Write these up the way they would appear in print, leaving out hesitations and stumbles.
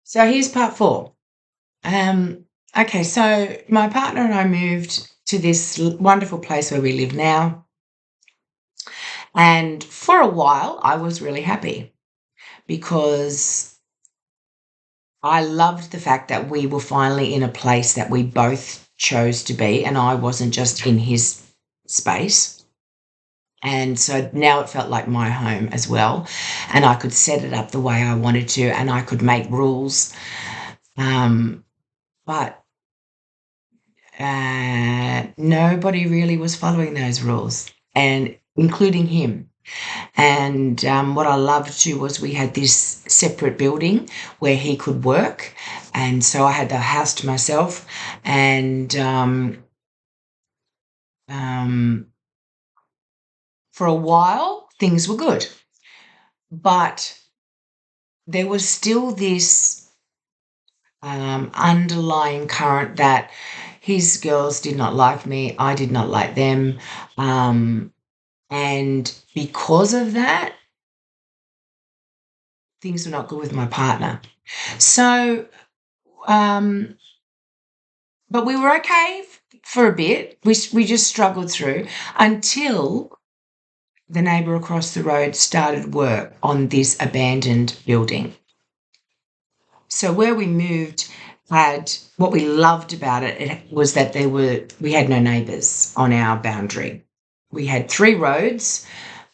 So here's part four. Okay, so my partner and I moved to this wonderful place where we live now. And for a while, I was really happy because I loved the fact that we were finally in a place that we both chose to be, and I wasn't just in his space. And so now it felt like my home as well. And I could set it up the way I wanted to, and I could make rules. But nobody really was following those rules, and including him. And what I loved too was we had this separate building where he could work, and so I had the house to myself. And um, for a while, things were good, but there was still this underlying current that his girls did not like me, I did not like them. And because of that, things were not good with my partner. So, um, but we were okay for a bit. We just struggled through until the neighbour across the road started work on this abandoned building. So where we moved had what we loved about it was that we had no neighbours on our boundary. We had three roads,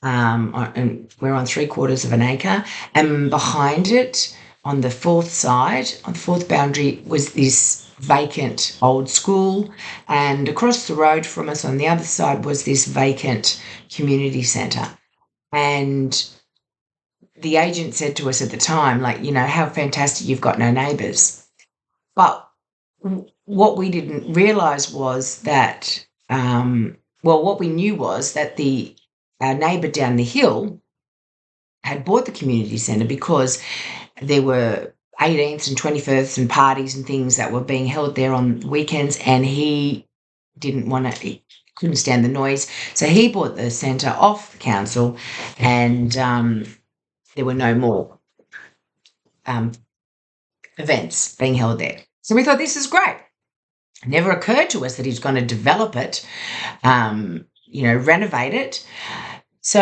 and we're on 3/4 of an acre, and behind it, on the fourth side, on the fourth boundary, was this vacant old school, and across the road from us on the other side was this vacant community centre. And the agent said to us at the time, like, how fantastic you've got no neighbours. But what we didn't realise was that, what we knew was that our neighbour down the hill had bought the community centre because there were 18th and 21st and parties and things that were being held there on weekends, and he he couldn't stand the noise. So he bought the centre off the council, and there were no more um, events being held there. So we thought, this is great. It never occurred to us that he's going to develop it, renovate it. So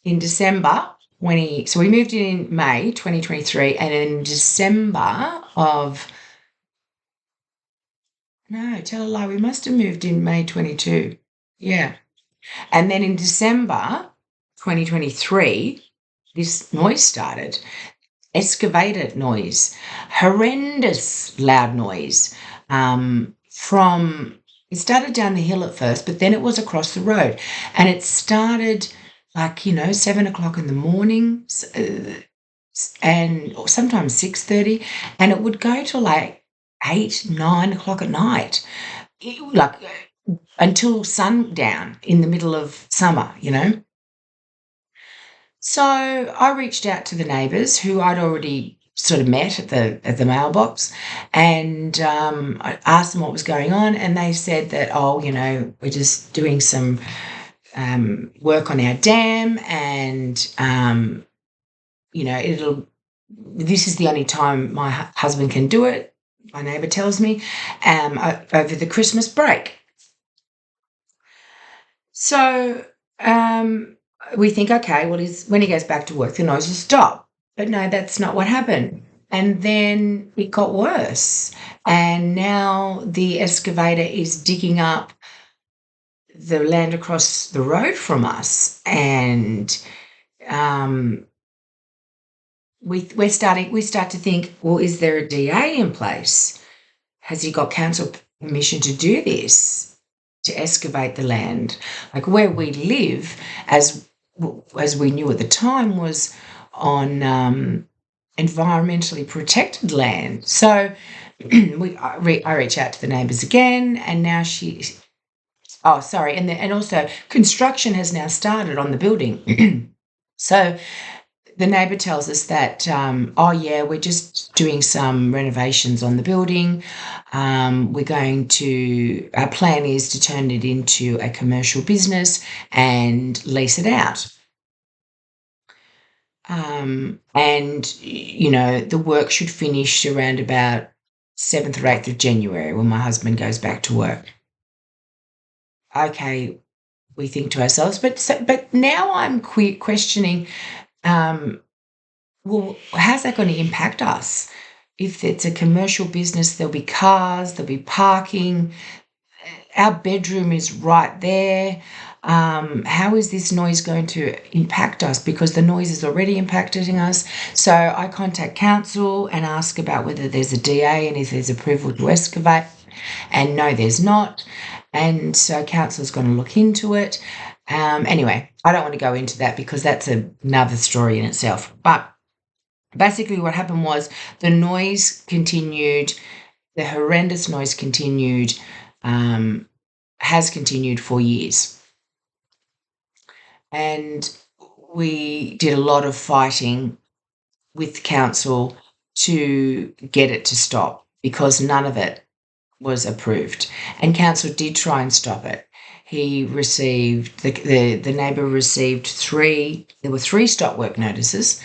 in December, so we moved in May 2023, and in December of, no, tell a lie, we must have moved in May 22. Yeah. And then in December 2023, this noise started. Excavator noise, horrendous loud noise. It started down the hill at first, but then it was across the road, and it started 7 o'clock in the morning, and or sometimes 6:30, and it would go to like 8, 9 o'clock at night, until sundown in the middle of summer. So I reached out to the neighbours who I'd already sort of met at the mailbox, and I asked them what was going on, and they said that, we're just doing some work on our dam, and this is the only time my husband can do it, my neighbour tells me, over the Christmas break. So we think, okay, well, when he goes back to work, the noise will stop. But no, that's not what happened. And then it got worse. And now the excavator is digging up the land across the road from us. And we start to think, well, is there a DA in place? Has he got council permission to do this, to excavate the land? Like where we live, as we knew at the time, was on environmentally protected land. So I reach out to the neighbours again, and now and also construction has now started on the building. So the neighbour tells us that, we're just doing some renovations on the building. Our plan is to turn it into a commercial business and lease it out. And, the work should finish around about 7th or 8th of January when my husband goes back to work. Okay, we think to ourselves, but now I'm questioning, um, well, how's that going to impact us? If it's a commercial business, there'll be cars, there'll be parking. Our bedroom is right there. How is this noise going to impact us? Because the noise is already impacting us. So I contact council and ask about whether there's a DA and if there's approval to excavate. And no, there's not. And so council's going to look into it. Anyway, I don't want to go into that because that's another story in itself. But basically, what happened was the noise continued, the horrendous noise continued, has continued for years. And we did a lot of fighting with council to get it to stop because none of it was approved. And council did try and stop it. He received, the neighbour received there were three stop work notices,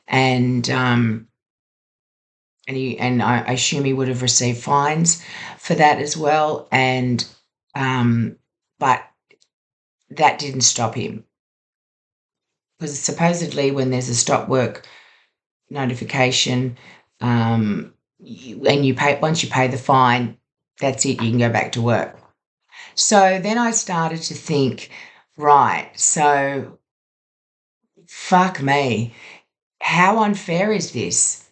and I assume he would have received fines for that as well. And but that didn't stop him because supposedly when there's a stop work notification, and you pay once you pay the fine, that's it. You can go back to work. So then I started to think, right, so fuck me, how unfair is this?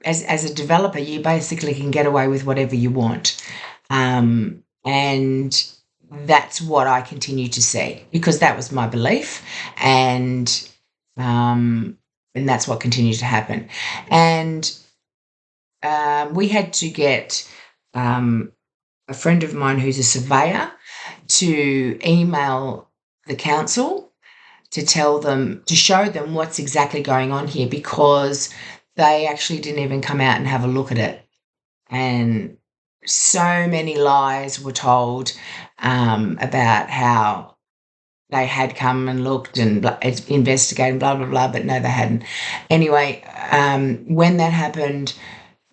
As a developer, you basically can get away with whatever you want. And that's what I continue to see because that was my belief, and that's what continues to happen. And we had to get a friend of mine who's a surveyor to email the council to show them what's exactly going on here because they actually didn't even come out and have a look at it. And so many lies were told about how they had come and looked and investigated, blah, blah, blah, but no, they hadn't. Anyway, when that happened,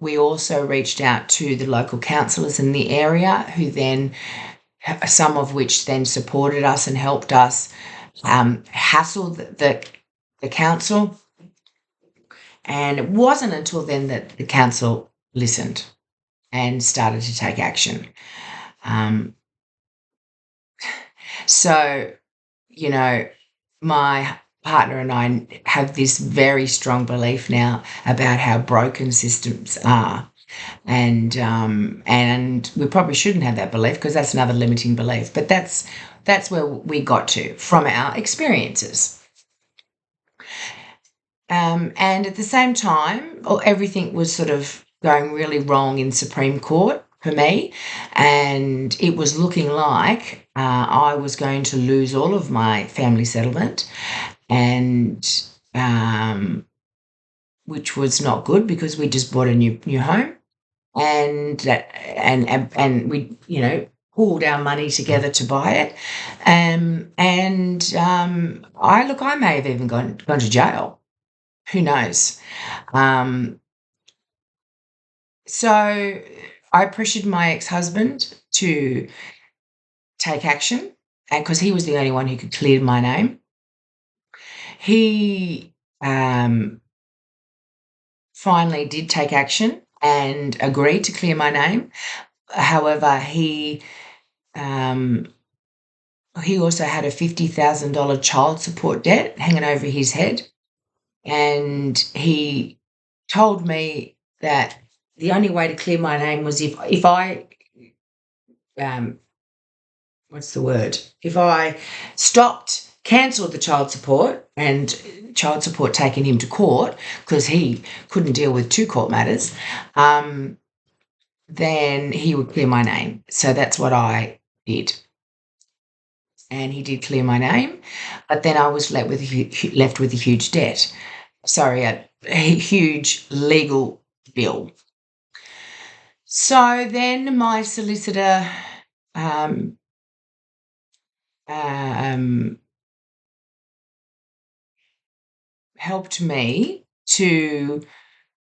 we also reached out to the local councillors in the area who then, some of which then supported us and helped us hassle the council. And it wasn't until then that the council listened and started to take action. So, my partner and I have this very strong belief now about how broken systems are. And we probably shouldn't have that belief because that's another limiting belief. But that's where we got to from our experiences. And at the same time, everything was sort of going really wrong in Supreme Court for me, and it was looking like I was going to lose all of my family settlement, and which was not good because we just bought a new home, and we pooled our money together to buy it, and I may have even gone to jail. Who knows? So I pressured my ex-husband to take action, and because he was the only one who could clear my name, he finally did take action and agreed to clear my name. However, he also had a $50,000 child support debt hanging over his head. And he told me that the only way to clear my name was if I if I cancelled the child support and child support taking him to court because he couldn't deal with two court matters, then he would clear my name. So that's what I did. And he did clear my name, but then I was left with a huge debt. Sorry, a huge legal bill. So then my solicitor helped me to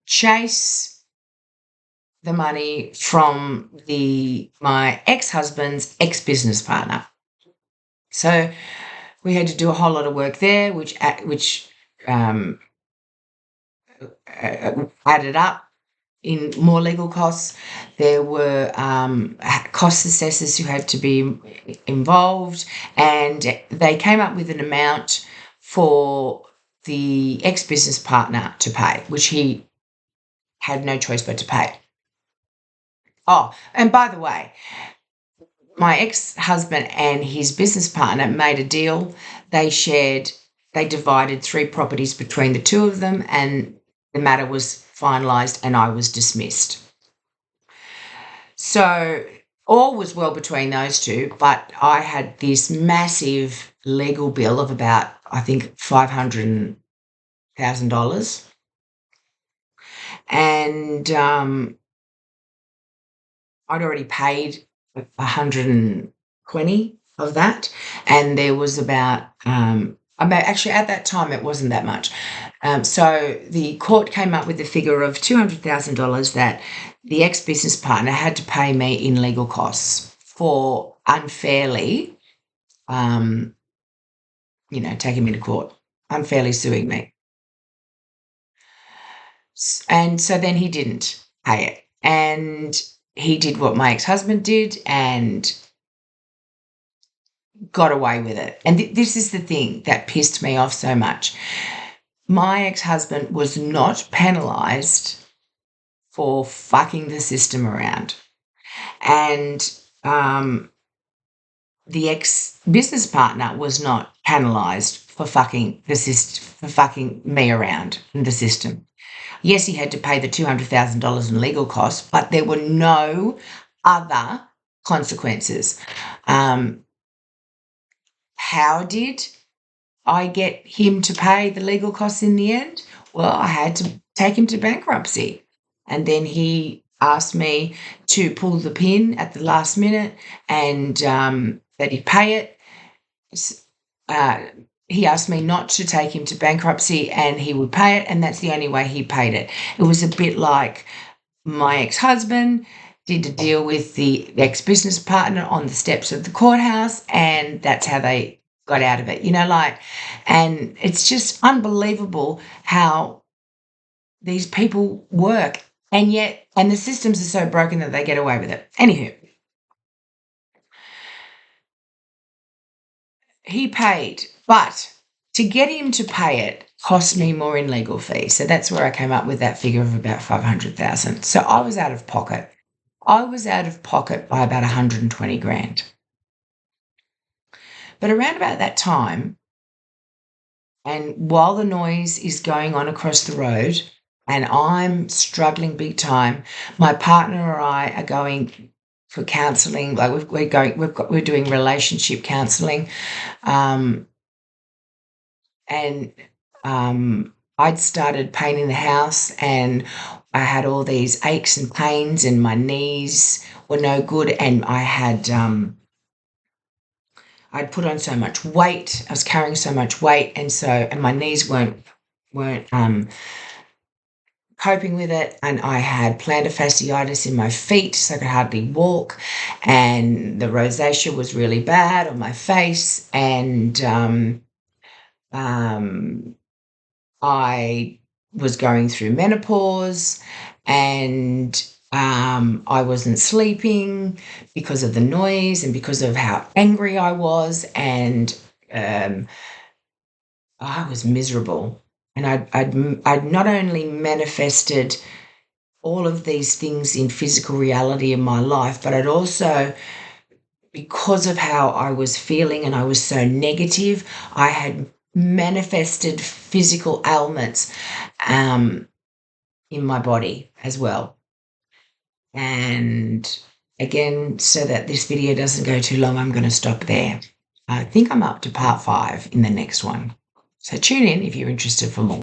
chase the money from my ex-husband's ex-business partner. So we had to do a whole lot of work there, which added up in more legal costs. There were cost assessors who had to be involved, and they came up with an amount for the ex-business partner to pay, which he had no choice but to pay. Oh, and by the way, my ex-husband and his business partner made a deal. They divided 3 properties between the two of them, and the matter was finalised and I was dismissed. So all was well between those two, but I had this massive legal bill of about, I think, $500,000. And I'd already paid 120 of that, and there was about actually at that time it wasn't that much. So the court came up with a figure of $200,000 that the ex-business partner had to pay me in legal costs for unfairly, taking me to court, unfairly suing me. And so then he didn't pay it, and he did what my ex-husband did and got away with it. And this is the thing that pissed me off so much. My ex-husband was not penalised for fucking the system around. And the ex-business partner was not penalised for fucking me around in the system. Yes, he had to pay the $200,000 in legal costs, but there were no other consequences. How did I get him to pay the legal costs in the end? Well, I had to take him to bankruptcy. And then he asked me to pull the pin at the last minute and that he'd pay it. He asked me not to take him to bankruptcy and he would pay it, and that's the only way he paid it. It was a bit like my ex-husband did a deal with the ex-business partner on the steps of the courthouse, and that's how they got out of it, and it's just unbelievable how these people work, and the systems are so broken that they get away with it. Anywho, he paid, but to get him to pay it cost me more in legal fees. So that's where I came up with that figure of about $500,000. So I was out of pocket. I was out of pocket by about 120 grand. But around about that time, and while the noise is going on across the road and I'm struggling big time, my partner or I are going for counselling. Like we're doing relationship counselling, I'd started painting the house and I had all these aches and pains and my knees were no good, and I had I'd put on so much weight. I was carrying so much weight, and my knees weren't coping with it, and I had plantar fasciitis in my feet, so I could hardly walk, and the rosacea was really bad on my face, and I was going through menopause, and I wasn't sleeping because of the noise and because of how angry I was, and I was miserable. And I'd not only manifested all of these things in physical reality in my life, but I'd also, because of how I was feeling and I was so negative, I had manifested physical ailments in my body as well. And again, so that this video doesn't go too long, I'm going to stop there. I think I'm up to part 5 in the next one. So tune in if you're interested for more.